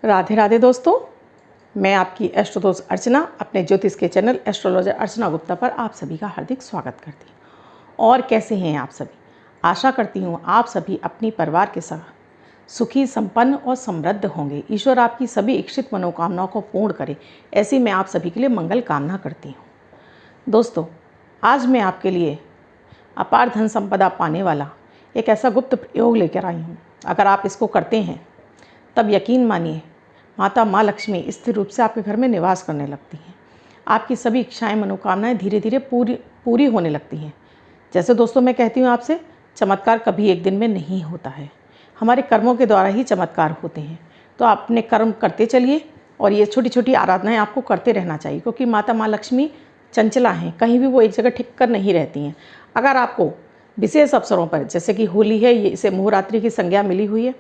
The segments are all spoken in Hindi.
राधे राधे दोस्तों, मैं आपकी एस्ट्रो दोस्त अर्चना अपने ज्योतिष के चैनल एस्ट्रोलॉजर अर्चना गुप्ता पर आप सभी का हार्दिक स्वागत करती हूँ। और कैसे हैं आप सभी? आशा करती हूँ आप सभी अपनी परिवार के साथ सुखी, संपन्न और समृद्ध होंगे। ईश्वर आपकी सभी इच्छित मनोकामनाओं को पूर्ण करे, ऐसी मैं आप सभी के लिए मंगल कामना करती हूँ। दोस्तों, आज मैं आपके लिए अपार धन संपदा पाने वाला एक ऐसा गुप्त प्रयोग लेकर आई हूँ। अगर आप इसको करते हैं तब यकीन मानिए माता माँ लक्ष्मी स्थिर रूप से आपके घर में निवास करने लगती हैं। आपकी सभी इच्छाएं, मनोकामनाएं धीरे धीरे पूरी होने लगती हैं। जैसे दोस्तों मैं कहती हूँ आपसे, चमत्कार कभी एक दिन में नहीं होता है, हमारे कर्मों के द्वारा ही चमत्कार होते हैं। तो आप अपने कर्म करते चलिए और ये छोटी छोटी आराधनाएं आपको करते रहना चाहिए, क्योंकि माता माँ लक्ष्मी चंचला हैं, कहीं भी वो एक जगह टिक कर नहीं रहती हैं। अगर आपको विशेष अवसरों पर, जैसे कि होली है, ये इसे मुहरात्रि की संज्ञा मिली हुई है,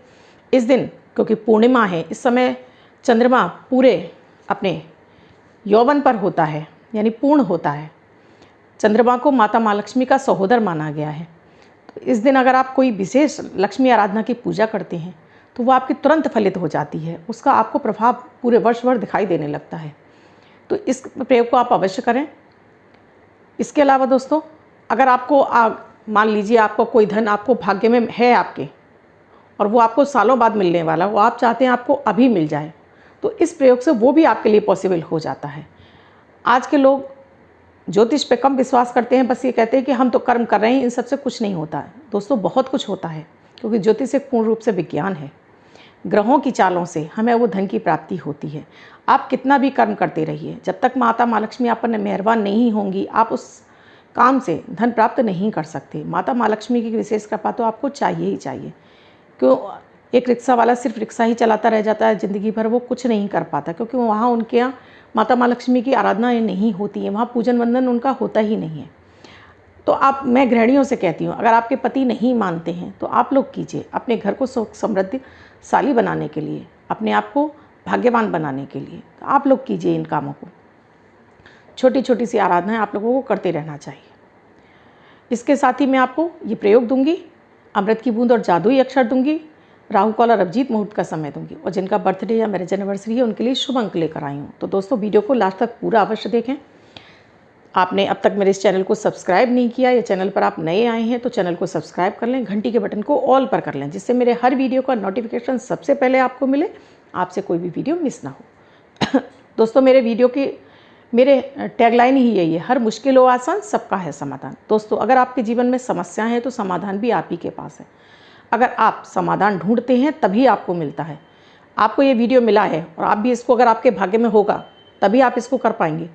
इस दिन क्योंकि पूर्णिमा है, इस समय चंद्रमा पूरे अपने यौवन पर होता है, यानी पूर्ण होता है। चंद्रमा को माता माँ लक्ष्मी का सहोदर माना गया है। तो इस दिन अगर आप कोई विशेष लक्ष्मी आराधना की पूजा करते हैं तो वो आपकी तुरंत फलित हो जाती है, उसका आपको प्रभाव पूरे वर्ष भर दिखाई देने लगता है। तो इस प्रयोग को आप अवश्य करें। इसके अलावा दोस्तों, अगर आपको मान लीजिए आपको कोई धन आपको भाग्य में है आपके, और वो आपको सालों बाद मिलने वाला, वो आप चाहते हैं आपको अभी मिल जाए, तो इस प्रयोग से वो भी आपके लिए पॉसिबल हो जाता है। आज के लोग ज्योतिष पे कम विश्वास करते हैं, बस ये कहते हैं कि हम तो कर्म कर रहे हैं, इन सबसे कुछ नहीं होता है। दोस्तों, बहुत कुछ होता है, क्योंकि ज्योतिष एक पूर्ण रूप से विज्ञान है। ग्रहों की चालों से हमें वो धन की प्राप्ति होती है। आप कितना भी कर्म करते रहिए, जब तक माता माँ लक्ष्मी आप पर मेहरबान नहीं होंगी, आप उस काम से धन प्राप्त नहीं कर सकते। माता माँ लक्ष्मी की विशेष कृपा तो आपको चाहिए ही चाहिए। क्यों एक रिक्शा वाला सिर्फ रिक्शा ही चलाता रह जाता है ज़िंदगी भर, वो कुछ नहीं कर पाता, क्योंकि वहाँ उनके यहाँ माता माँ लक्ष्मी की आराधना नहीं होती है, वहाँ पूजन वंदन उनका होता ही नहीं है। तो मैं गृहिणियों से कहती हूँ, अगर आपके पति नहीं मानते हैं तो आप लोग कीजिए। अपने घर को सुख समृद्धिशाली बनाने के लिए, अपने आप को भाग्यवान बनाने के लिए तो आप लोग कीजिए इन कामों को। छोटी छोटी सी आराधनाएँ आप लोगों को करते रहना चाहिए। इसके साथ ही मैं आपको ये प्रयोग दूंगी, अमृत की बूंद और जादुई अक्षर दूंगी, राहु काल और अभिजीत मुहूर्त का समय दूंगी, और जिनका बर्थडे या मैरिज एनिवर्सरी है उनके लिए शुभ अंक लेकर आई हूँ। तो दोस्तों, वीडियो को लास्ट तक पूरा अवश्य देखें। आपने अब तक मेरे इस चैनल को सब्सक्राइब नहीं किया या चैनल पर आप नए आए हैं तो चैनल को सब्सक्राइब कर लें, घंटी के बटन को ऑल पर कर लें, जिससे मेरे हर वीडियो का नोटिफिकेशन सबसे पहले आपको मिले, आपसे कोई भी वीडियो मिस ना हो। दोस्तों, मेरे टैगलाइन ही यही है, हर मुश्किल हो आसान, सबका है समाधान। दोस्तों, अगर आपके जीवन में समस्याएं हैं तो समाधान भी आप ही के पास है। अगर आप समाधान ढूंढते हैं तभी आपको मिलता है। आपको ये वीडियो मिला है और आप भी इसको, अगर आपके भाग्य में होगा तभी आप इसको कर पाएंगे,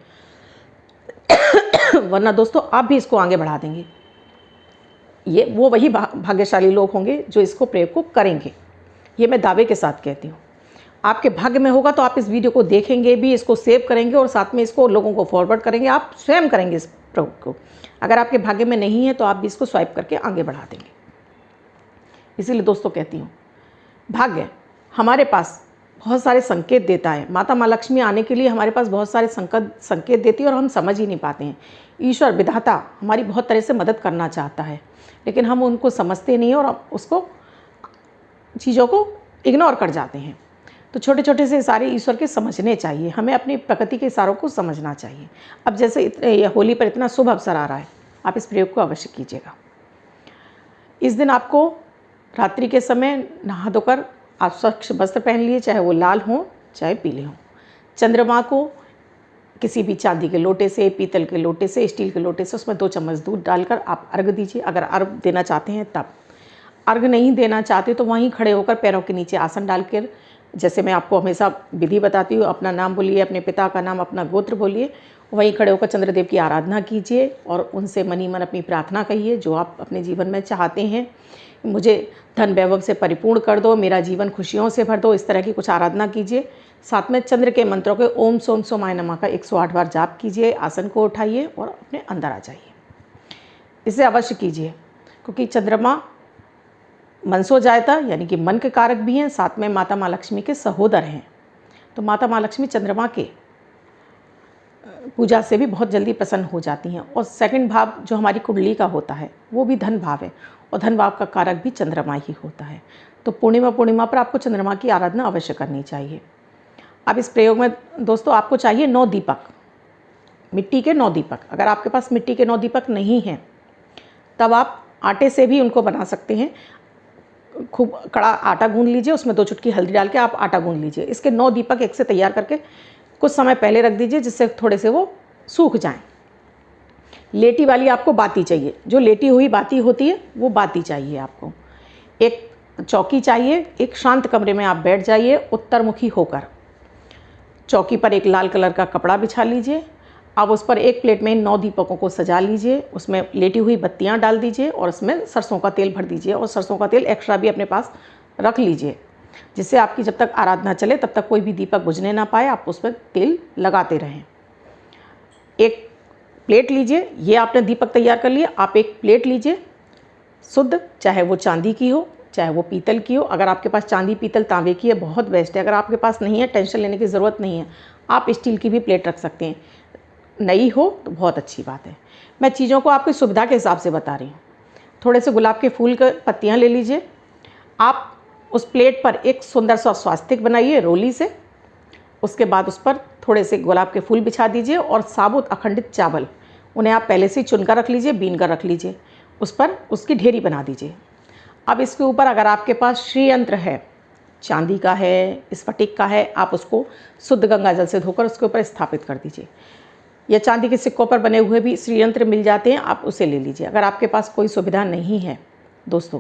वरना दोस्तों आप भी इसको आगे बढ़ा देंगे। ये वो वही भाग्यशाली लोग होंगे जो इसको प्रयोग को करेंगे, ये मैं दावे के साथ कहती हूँ। आपके भाग्य में होगा तो आप इस वीडियो को देखेंगे भी, इसको सेव करेंगे और साथ में इसको लोगों को फॉरवर्ड करेंगे, आप स्वयं करेंगे इस प्रयोग को। अगर आपके भाग्य में नहीं है तो आप भी इसको स्वाइप करके आगे बढ़ा देंगे। इसीलिए दोस्तों कहती हूँ, भाग्य हमारे पास बहुत सारे संकेत देता है। माता माँ लक्ष्मी आने के लिए हमारे पास बहुत सारे संकेत देती है और हम समझ ही नहीं पाते हैं। ईश्वर विधाता हमारी बहुत तरह से मदद करना चाहता है, लेकिन हम उनको समझते नहीं और उसको चीज़ों को इग्नोर कर जाते हैं। तो छोटे छोटे से इशारे ईश्वर के समझने चाहिए, हमें अपनी प्रकृति के इशारों को समझना चाहिए। अब जैसे होली पर इतना शुभ अवसर आ रहा है, आप इस प्रयोग को अवश्य कीजिएगा। इस दिन आपको रात्रि के समय नहा धोकर आप स्वच्छ वस्त्र पहन लिए, चाहे वो लाल हों चाहे पीले हों। चंद्रमा को किसी भी चांदी के लोटे से, पीतल के लोटे से, स्टील के लोटे से, उसमें 2 चम्मच दूध डालकर आप अर्घ दीजिए। अगर अर्घ देना चाहते हैं तब, अर्घ नहीं देना चाहते तो वहीं खड़े होकर पैरों के नीचे आसन डालकर, जैसे मैं आपको हमेशा विधि बताती हूँ, अपना नाम बोलिए, अपने पिता का नाम, अपना गोत्र बोलिए, वहीं खड़े होकर चंद्रदेव की आराधना कीजिए और उनसे मनी मन अपनी प्रार्थना कहिए जो आप अपने जीवन में चाहते हैं। मुझे धन वैभव से परिपूर्ण कर दो, मेरा जीवन खुशियों से भर दो, इस तरह की कुछ आराधना कीजिए। साथ में चंद्र के मंत्रों के ओम सोम सोमाय नमः का 108 बार जाप कीजिए। आसन को उठाइए और अपने अंदर आ जाइए। इसे अवश्य कीजिए, क्योंकि चंद्रमा मनसो जायता यानी कि मन के कारक भी हैं, साथ में माता माँ लक्ष्मी के सहोदर हैं। तो माता माँ लक्ष्मी चंद्रमा के पूजा से भी बहुत जल्दी प्रसन्न हो जाती हैं। और सेकंड भाव जो हमारी कुंडली का होता है वो भी धन भाव है, और धन भाव का कारक भी चंद्रमा ही होता है। तो पूर्णिमा पर आपको चंद्रमा की आराधना अवश्य करनी चाहिए। अब इस प्रयोग में दोस्तों आपको चाहिए 9 दीपक, मिट्टी के 9 दीपक। अगर आपके पास मिट्टी के 9 दीपक नहीं हैं तब आप आटे से भी उनको बना सकते हैं। खूब कड़ा आटा गूंद लीजिए, उसमें 2 चुटकी हल्दी डाल के आप आटा गूंद लीजिए। इसके 9 दीपक एक से तैयार करके कुछ समय पहले रख दीजिए, जिससे थोड़े से वो सूख जाएं। लेटी वाली आपको बाती चाहिए, जो लेटी हुई बाती होती है वो बाती चाहिए आपको। एक चौकी चाहिए, एक शांत कमरे में आप बैठ जाइए उत्तरमुखी होकर। चौकी पर एक लाल कलर का कपड़ा बिछा लीजिए। अब उस पर एक प्लेट में 9 दीपकों को सजा लीजिए, उसमें लेटी हुई बत्तियां डाल दीजिए और उसमें सरसों का तेल भर दीजिए। और सरसों का तेल एक्स्ट्रा भी अपने पास रख लीजिए, जिससे आपकी जब तक आराधना चले तब तक कोई भी दीपक बुझने ना पाए, आप उसमें तेल लगाते रहें। एक प्लेट लीजिए, ये आपने दीपक तैयार कर लिए। आप एक प्लेट लीजिए शुद्ध, चाहे वो चांदी की हो चाहे वो पीतल की हो। अगर आपके पास चांदी पीतल तांबे की है बहुत बेस्ट है। अगर आपके पास नहीं है, टेंशन लेने की ज़रूरत नहीं है, आप स्टील की भी प्लेट रख सकते हैं। नई हो तो बहुत अच्छी बात है। मैं चीज़ों को आपकी सुविधा के हिसाब से बता रही हूँ। थोड़े से गुलाब के फूल की पत्तियाँ ले लीजिए। आप उस प्लेट पर एक सुंदर सा स्वास्तिक बनाइए रोली से। उसके बाद उस पर थोड़े से गुलाब के फूल बिछा दीजिए और साबुत अखंडित चावल, उन्हें आप पहले से ही चुनकर रख लीजिए, बीन कर रख लीजिए। उस पर उसकी ढेरी बना दीजिए। अब इसके ऊपर अगर आपके पास श्रीयंत्र है, चांदी का है, स्फटिक का है, आप उसको शुद्ध गंगा जल से धोकर उसके ऊपर स्थापित कर दीजिए। या चांदी के सिक्कों पर बने हुए भी श्रीयंत्र मिल जाते हैं, आप उसे ले लीजिए। अगर आपके पास कोई सुविधा नहीं है दोस्तों,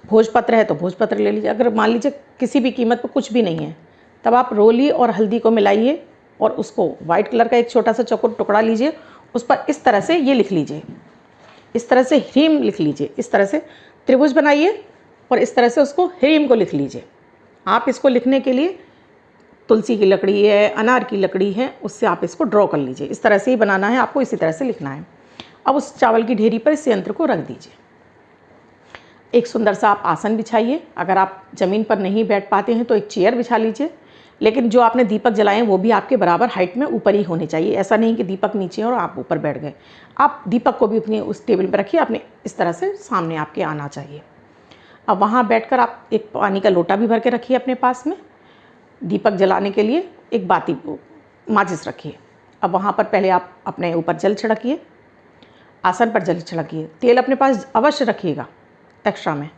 भोजपत्र है तो भोजपत्र ले लीजिए। अगर मान लीजिए किसी भी कीमत पर कुछ भी नहीं है, तब आप रोली और हल्दी को मिलाइए और उसको वाइट कलर का एक छोटा सा चौकोर टुकड़ा लीजिए। उस पर इस तरह से ये लिख लीजिए, इस तरह से ह्रीम लिख लीजिए। इस तरह से त्रिभुज बनाइए और इस तरह से उसको ह्रीम को लिख लीजिए। आप इसको लिखने के लिए तुलसी की लकड़ी है, अनार की लकड़ी है, उससे आप इसको ड्रॉ कर लीजिए। इस तरह से ही बनाना है आपको, इसी तरह से लिखना है। अब उस चावल की ढेरी पर इस यंत्र को रख दीजिए। एक सुंदर सा आप आसन बिछाइए। अगर आप ज़मीन पर नहीं बैठ पाते हैं तो एक चेयर बिछा लीजिए, लेकिन जो आपने दीपक जलाए हैं वो भी आपके बराबर हाइट में ऊपर ही होने चाहिए। ऐसा नहीं कि दीपक नीचे और आप ऊपर बैठ गए। आप दीपक को भी अपनी उस टेबल पर रखिए, अपने इस तरह से सामने आपके आना चाहिए। अब वहाँ बैठकर आप एक पानी का लोटा भी भर के रखिए अपने पास में। दीपक जलाने के लिए एक बाती माचिस रखिए। अब वहाँ पर पहले आप अपने ऊपर जल छिड़किए, आसन पर जल छिड़किए। तेल अपने पास अवश्य रखिएगा एक्स्ट्रा में।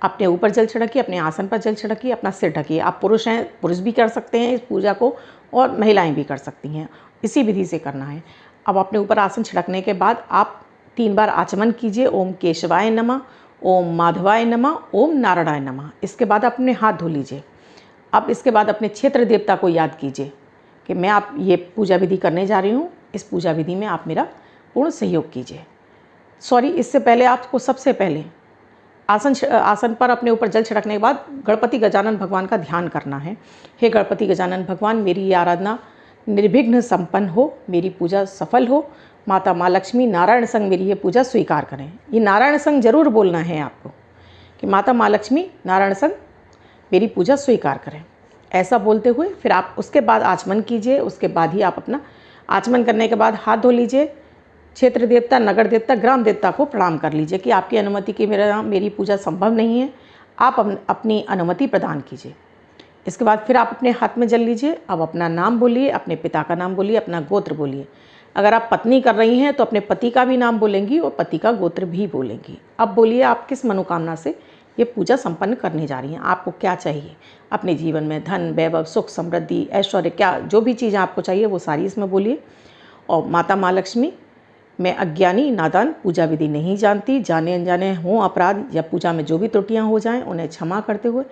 अपने ऊपर जल छिड़किए, अपने आसन पर जल छिड़किए, अपना सिर ढकिए। आप पुरुष हैं, पुरुष भी कर सकते हैं इस पूजा को और महिलाएं भी कर सकती हैं। इसी विधि से करना है। अब अपने ऊपर आसन छिड़कने के बाद आप 3 बार आचमन कीजिए। ओम केशवाय नमः, ओम माधवाय नमः, ओम नारायणाय नमः। इसके बाद अपने हाथ धो लीजिए। अब इसके बाद अपने क्षेत्र देवता को याद कीजिए कि मैं आप ये पूजा विधि करने जा रही हूँ, इस पूजा विधि में आप मेरा पूर्ण सहयोग कीजिए। इससे पहले आपको सबसे पहले आसन पर अपने ऊपर जल छिड़कने के बाद गणपति गजानन भगवान का ध्यान करना है। हे गणपति गजानन भगवान, मेरी ये आराधना निर्विघ्न संपन्न हो, मेरी पूजा सफल हो। माता माँ लक्ष्मी नारायण संग मेरी ये पूजा स्वीकार करें। ये नारायण संग जरूर बोलना है आपको कि माता माँ लक्ष्मी नारायण संग मेरी पूजा स्वीकार करें। ऐसा बोलते हुए फिर आप उसके बाद आचमन कीजिए। उसके बाद ही आप अपना आचमन करने के बाद हाथ धो लीजिए। क्षेत्र देवता, नगर देवता, ग्राम देवता को प्रणाम कर लीजिए कि आपकी अनुमति के मेरी पूजा संभव नहीं है, आप अपनी अनुमति प्रदान कीजिए। इसके बाद फिर आप अपने हाथ में जल लीजिए। अब अपना नाम बोलिए, अपने पिता का नाम बोलिए, अपना गोत्र बोलिए। अगर आप पत्नी कर रही हैं तो अपने पति का भी नाम बोलेंगी और पति का गोत्र भी बोलेंगी। अब बोलिए आप किस मनोकामना से ये पूजा संपन्न करने जा रही हैं, आपको क्या चाहिए अपने जीवन में, धन, वैभव, सुख, समृद्धि, ऐश्वर्य, क्या जो भी चीज़ें आपको चाहिए वो सारी इसमें बोलिए। और माता माँ लक्ष्मी, मैं अज्ञानी नादान पूजा विधि नहीं जानती, जाने अनजाने हों अपराध या पूजा में जो भी त्रुटियां हो जाएं उन्हें क्षमा करते हुए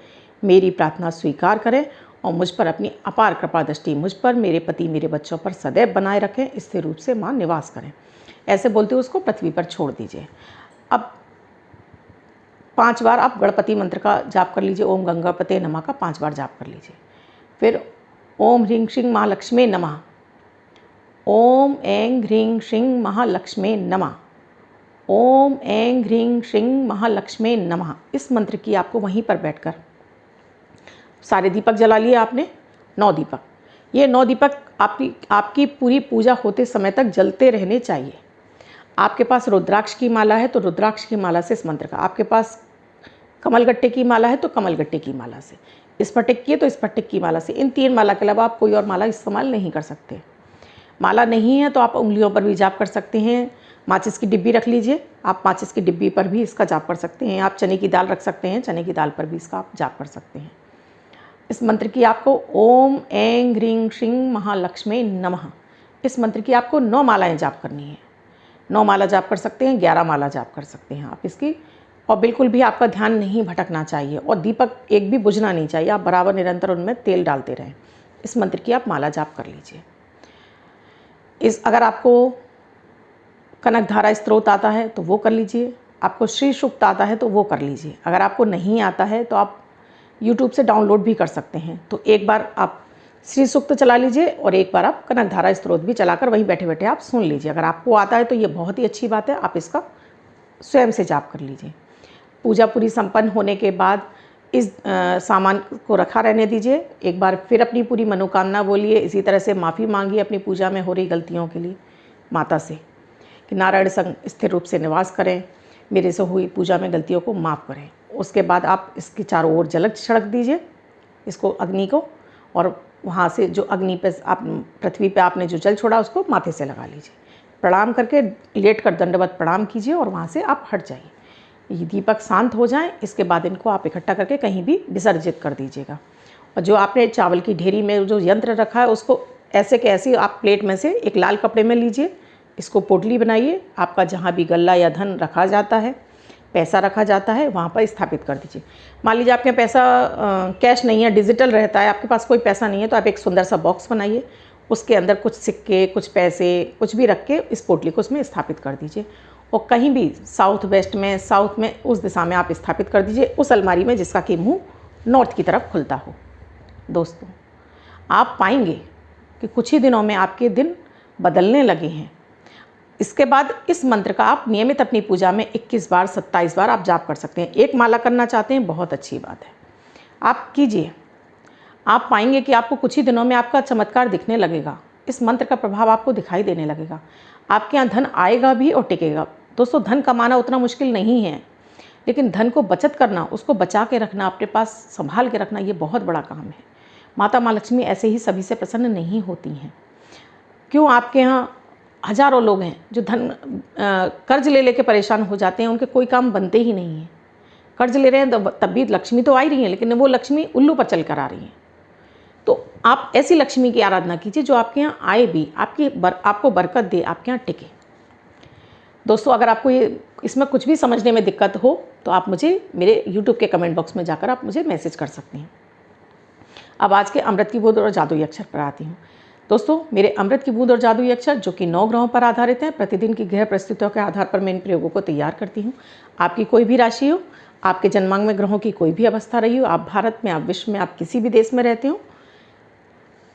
मेरी प्रार्थना स्वीकार करें और मुझ पर अपनी अपार कृपा दृष्टि मुझ पर, मेरे पति, मेरे बच्चों पर सदैव बनाए रखें। स्थिर रूप से माँ निवास करें। ऐसे बोलते हुए उसको पृथ्वी पर छोड़ दीजिए। अब 5 बार आप गणपति मंत्र का जाप कर लीजिए। ओम गंगापते नमः का 5 बार जाप कर लीजिए। फिर ओम ह्रीं श्रीं महालक्ष्मी नमः, ओम ऐं ह्रीं श्रीं महालक्ष्मी नमः, ओम ऐं ह्रीं श्रीं महालक्ष्मी नमः। इस मंत्र की आपको वहीं पर बैठकर सारे दीपक जला लिए आपने, 9 दीपक। ये 9 दीपक आपकी पूरी पूजा होते समय तक जलते रहने चाहिए। आपके पास रुद्राक्ष की माला है तो रुद्राक्ष की माला से इस मंत्र का, आपके पास कमलगट्टे की माला है तो कमलगट्टे की माला से, स्फटिक की है तो स्फटिक की माला से। इन 3 माला के अलावा आप कोई और माला इस्तेमाल नहीं कर सकते। माला नहीं है तो आप उंगलियों पर भी जाप कर सकते हैं। माचिस की डिब्बी रख लीजिए, आप माचिस की डिब्बी पर भी इसका जाप कर सकते हैं। आप चने की दाल रख सकते हैं, चने की दाल पर भी इसका आप जाप कर सकते हैं। इस मंत्र की आपको ओम ऐं ह्रीं श्रीं महालक्ष्मी नमः, इस मंत्र की आपको 9 मालाएं जाप करनी है। 9 माला जाप कर सकते हैं, 11 माला जाप कर सकते हैं आप इसकी। और बिल्कुल भी आपका ध्यान नहीं भटकना चाहिए और दीपक एक भी बुझना नहीं चाहिए। आप बराबर निरंतर उनमें तेल डालते रहें। इस मंत्र की आप माला जाप कर लीजिए। अगर आपको कनकधारा स्तोत्र आता है तो वो कर लीजिए, आपको श्री सूक्त आता है तो वो कर लीजिए। अगर आपको नहीं आता है तो आप YouTube से डाउनलोड भी कर सकते हैं। तो एक बार आप श्री सूक्त चला लीजिए और एक बार आप कनकधारा स्तोत्र भी चलाकर वहीं बैठे बैठे आप सुन लीजिए। अगर आपको आता है तो ये बहुत ही अच्छी बात है, आप इसका स्वयं से जाप कर लीजिए। पूजा पूरी संपन्न होने के बाद इस सामान को रखा रहने दीजिए। एक बार फिर अपनी पूरी मनोकामना बोलिए। इसी तरह से माफ़ी मांगिए अपनी पूजा में हो रही गलतियों के लिए माता से कि नारायण संग स्थिर रूप से निवास करें, मेरे से हुई पूजा में गलतियों को माफ़ करें। उसके बाद आप इसके चारों ओर जल छिड़क दीजिए इसको, अग्नि को, और वहाँ से जो अग्नि पे आप पृथ्वी पे आपने जो जल छोड़ा उसको माथे से लगा लीजिए। प्रणाम करके लेट कर दंडवत प्रणाम कीजिए और वहाँ से आप हट जाइए। ये दीपक शांत हो जाएं, इसके बाद इनको आप इकट्ठा करके कहीं भी विसर्जित कर दीजिएगा। और जो आपने चावल की ढेरी में जो यंत्र रखा है उसको ऐसे के ऐसे आप प्लेट में से एक लाल कपड़े में लीजिए, इसको पोटली बनाइए। आपका जहाँ भी गल्ला या धन रखा जाता है, पैसा रखा जाता है, वहाँ पर स्थापित कर दीजिए। मान लीजिए आपके पैसा कैश नहीं है, डिजिटल रहता है, आपके पास कोई पैसा नहीं है, तो आप एक सुंदर सा बॉक्स बनाइए, उसके अंदर कुछ सिक्के, कुछ पैसे, कुछ भी रख के इस पोटली को उसमें स्थापित कर दीजिए। और कहीं भी साउथ वेस्ट में, साउथ में, उस दिशा में आप स्थापित कर दीजिए, उस अलमारी में जिसका कि मुँह नॉर्थ की तरफ खुलता हो। दोस्तों, आप पाएंगे कि कुछ ही दिनों में आपके दिन बदलने लगे हैं। इसके बाद इस मंत्र का आप नियमित अपनी पूजा में 21 बार 27 बार आप जाप कर सकते हैं। एक माला करना चाहते हैं, बहुत अच्छी बात है, आप कीजिए। आप पाएंगे कि आपको कुछ ही दिनों में आपका चमत्कार दिखने लगेगा। इस मंत्र का प्रभाव आपको दिखाई देने लगेगा। आपके यहाँ धन आएगा भी और टिकेगा। दोस्तों, धन कमाना उतना मुश्किल नहीं है, लेकिन धन को बचत करना, उसको बचा के रखना, अपने पास संभाल के रखना, ये बहुत बड़ा काम है। माता माँ लक्ष्मी ऐसे ही सभी से प्रसन्न नहीं होती हैं। क्यों? आपके यहाँ हजारों लोग हैं जो कर्ज ले लेके परेशान हो जाते हैं, उनके कोई काम बनते ही नहीं हैं। कर्ज ले रहे हैं तब भी लक्ष्मी तो आ ही रही है, लेकिन वो लक्ष्मी उल्लू पर चल कर आ रही है। तो आप ऐसी लक्ष्मी की आराधना कीजिए जो आपके यहाँ आए भी, आपको बरकत दे, आपके यहाँ टिके। दोस्तों, अगर आपको इसमें कुछ भी समझने में दिक्कत हो तो आप मुझे मेरे YouTube के कमेंट बॉक्स में जाकर आप मुझे मैसेज कर सकते हैं। अब आज के अमृत की बूंद और जादुई अक्षर पर आती हूँ। दोस्तों, मेरे अमृत की बूंद और जादुई अक्षर जो कि 9 ग्रहों पर आधारित हैं, प्रतिदिन की ग्रह परिस्थितियों के आधार पर मैं इन प्रयोगों को तैयार करती हूँ। आपकी कोई भी राशि हो, आपके जन्मांग में ग्रहों की कोई भी अवस्था रही हो, आप भारत में, आप विश्व में, आप किसी भी देश में रहते हो,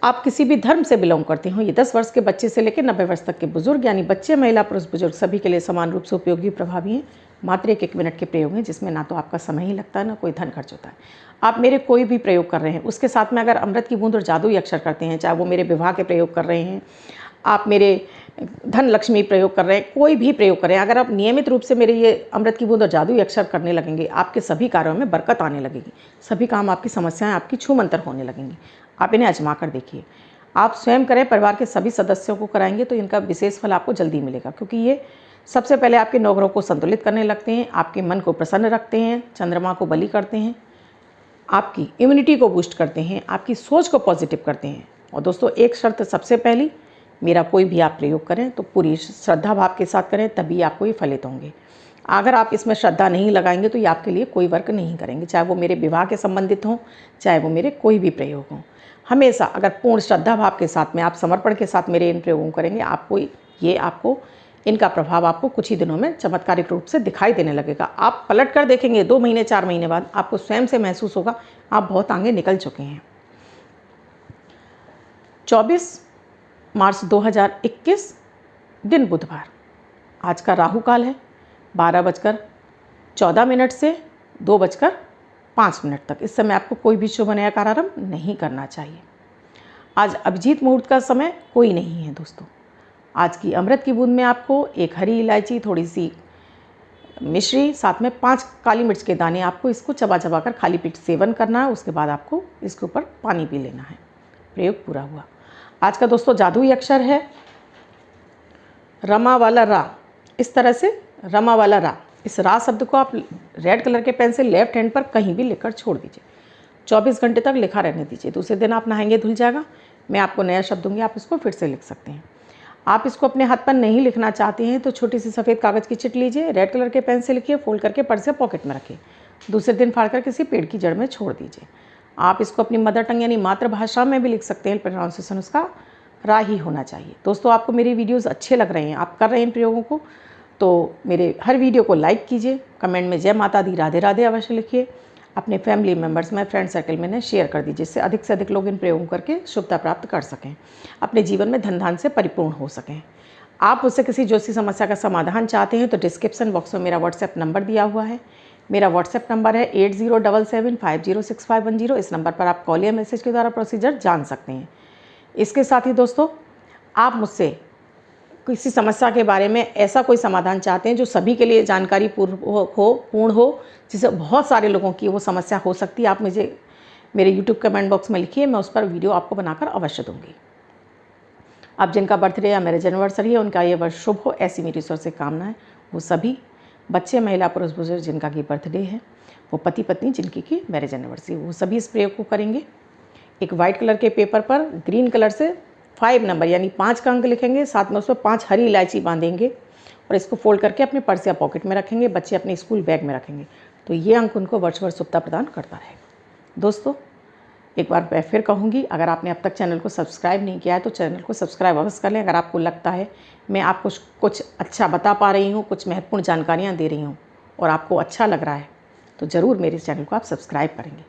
आप किसी भी धर्म से बिलोंग करते हो, ये 10 वर्ष के बच्चे से लेकर 90 वर्ष तक के बुजुर्ग, यानी बच्चे, महिला, पुरुष, बुजुर्ग सभी के लिए समान रूप से उपयोगी प्रभावी हैं। मात्र 1 मिनट के प्रयोग हैं जिसमें ना तो आपका समय ही लगता है, ना कोई धन खर्च होता है। आप मेरे कोई भी प्रयोग कर रहे हैं, उसके साथ में अगर अमृत की बूंद और जादुई अक्षर करते हैं, चाहे वो मेरे विवाह के प्रयोग कर रहे हैं, आप मेरे धन लक्ष्मी प्रयोग कर रहे हैं, कोई भी प्रयोग कर रहे हैं, अगर आप नियमित रूप से मेरे ये अमृत की बूंद और जादुई अक्षर करने लगेंगे, आपके सभी कार्यों में बरकत आने लगेगी। सभी काम, आपकी समस्याएं आपकी छूमंतर होने लगेंगी। आप इन्हें आजमा कर देखिए। आप स्वयं करें, परिवार के सभी सदस्यों को कराएंगे तो इनका विशेष फल आपको जल्दी मिलेगा, क्योंकि ये सबसे पहले आपके 9 ग्रहों को संतुलित करने लगते हैं, आपके मन को प्रसन्न रखते हैं, चंद्रमा को बलि करते हैं, आपकी इम्यूनिटी को बूस्ट करते हैं, आपकी सोच को पॉजिटिव करते हैं। और दोस्तों, एक शर्त सबसे पहली, मेरा कोई भी आप प्रयोग करें तो पूरी श्रद्धा भाव के साथ करें, तभी आपको ये फलित होंगे। अगर आप इसमें श्रद्धा नहीं लगाएंगे तो ये आपके लिए कोई वर्क नहीं करेंगे, चाहे वो मेरे विवाह के संबंधित हों, चाहे वो मेरे कोई भी प्रयोग हों। हमेशा अगर पूर्ण श्रद्धा भाव के साथ में, आप समर्पण के साथ मेरे इन प्रयोगों करेंगे, आपको इनका प्रभाव आपको कुछ ही दिनों में चमत्कारिक रूप से दिखाई देने लगेगा। आप पलट कर देखेंगे 2 महीने 4 महीने बाद, आपको स्वयं से महसूस होगा आप बहुत आगे निकल चुके हैं। 24 मार्च 2021 दिन बुधवार, आज का राहु काल है 12:14 से 2:05 तक। इस समय आपको कोई भी शुभ नया कार्यारंभ नहीं करना चाहिए। आज अभिजीत मुहूर्त का समय कोई नहीं है। दोस्तों, आज की अमृत की बूंद में आपको एक हरी इलायची, थोड़ी सी मिश्री, साथ में 5 काली मिर्च के दाने। आपको इसको चबा चबा कर खाली पेट सेवन करना है। उसके बाद आपको इसके ऊपर पानी पी लेना है। प्रयोग पूरा हुआ। आज का दोस्तों जादुई अक्षर है रमा वाला रा। इस तरह से रमा वाला रा, इस रा शब्द को आप रेड कलर के पेन से लेफ्ट हैंड पर कहीं भी लिखकर छोड़ दीजिए। 24 घंटे तक लिखा रहने दीजिए। दूसरे दिन आप नहाएंगे धुल जाएगा। मैं आपको नया शब्द दूंगी, आप इसको फिर से लिख सकते हैं। आप इसको अपने हाथ पर नहीं लिखना चाहते हैं तो छोटी सी सफ़ेद कागज़ की चिट लीजिए, रेड कलर के पेन से लिखिए, फोल्ड करके पर्स या पॉकेट में रखिए। दूसरे दिन फाड़कर किसी पेड़ की जड़ में छोड़ दीजिए। आप इसको अपनी मदर टंग यानी मातृभाषा में भी लिख सकते हैं। प्रोनाउंसिएशन उसका रा ही होना चाहिए। दोस्तों, आपको मेरे वीडियोज़ अच्छे लग रहे हैं, आप कर रहे हैं इन प्रयोगों को, तो मेरे हर वीडियो को लाइक कीजिए। कमेंट में जय माता दी, राधे राधे अवश्य लिखिए। अपने फैमिली मेम्बर्स में, फ्रेंड सर्कल में शेयर कर दीजिए, जिससे अधिक से अधिक लोग इन प्रयोगों करके शुभता प्राप्त कर सकें, अपने जीवन में धन धान से परिपूर्ण हो सकें। आप मुझसे किसी ज्योतिष समस्या का समाधान चाहते हैं तो डिस्क्रिप्शन बॉक्स में मेरा व्हाट्सएप नंबर दिया हुआ है। मेरा व्हाट्सएप नंबर है 8077506510। इस नंबर पर आप कॉल या मैसेज के द्वारा प्रोसीजर जान सकते हैं। इसके साथ ही दोस्तों, आप मुझसे किसी समस्या के बारे में ऐसा कोई समाधान चाहते हैं जो सभी के लिए जानकारी पूर्ण हो, जिससे बहुत सारे लोगों की वो समस्या हो सकती है, आप मुझे मेरे यूट्यूब कमेंट बॉक्स में लिखिए, मैं उस पर वीडियो आपको बनाकर अवश्य दूंगी। अब जिनका बर्थडे या मैरिज एनिवर्सरी है, उनका ये वर्ष शुभ हो, ऐसी मेरी ईश्वर से कामना है। वो सभी बच्चे, महिला, पुरुष, बुजुर्ग जिनका की बर्थडे है, वो पति पत्नी जिनकी की मैरिज एनिवर्सरी, वो सभी इस प्रयोग को करेंगे। एक वाइट कलर के पेपर पर ग्रीन कलर से 5 नंबर यानी 5 का अंक लिखेंगे, साथ में उसमें 5 हरी इलायची बांधेंगे और इसको फोल्ड करके अपने पर्स या पॉकेट में रखेंगे। बच्चे अपने स्कूल बैग में रखेंगे, तो ये अंक उनको वर्ष भर शुभता प्रदान करता रहेगा। दोस्तों, एक बार मैं फिर कहूँगी, अगर आपने अब तक चैनल को सब्सक्राइब नहीं किया है तो चैनल को सब्सक्राइब अवश्य कर लें। अगर आपको लगता है मैं आपको कुछ अच्छा बता पा रही हूँ, कुछ महत्वपूर्ण जानकारियाँ दे रही हूँ और आपको अच्छा लग रहा है, तो ज़रूर मेरे चैनल को आप सब्सक्राइब करेंगे।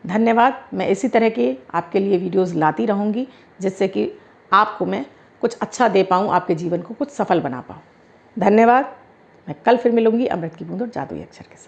धन्यवाद। मैं इसी तरह के आपके लिए वीडियोज़ लाती रहूँगी, जिससे कि आपको मैं कुछ अच्छा दे पाऊँ, आपके जीवन को कुछ सफल बना पाऊँ। धन्यवाद। मैं कल फिर मिलूँगी अमृत की बूंद और जादुई अक्षर के साथ।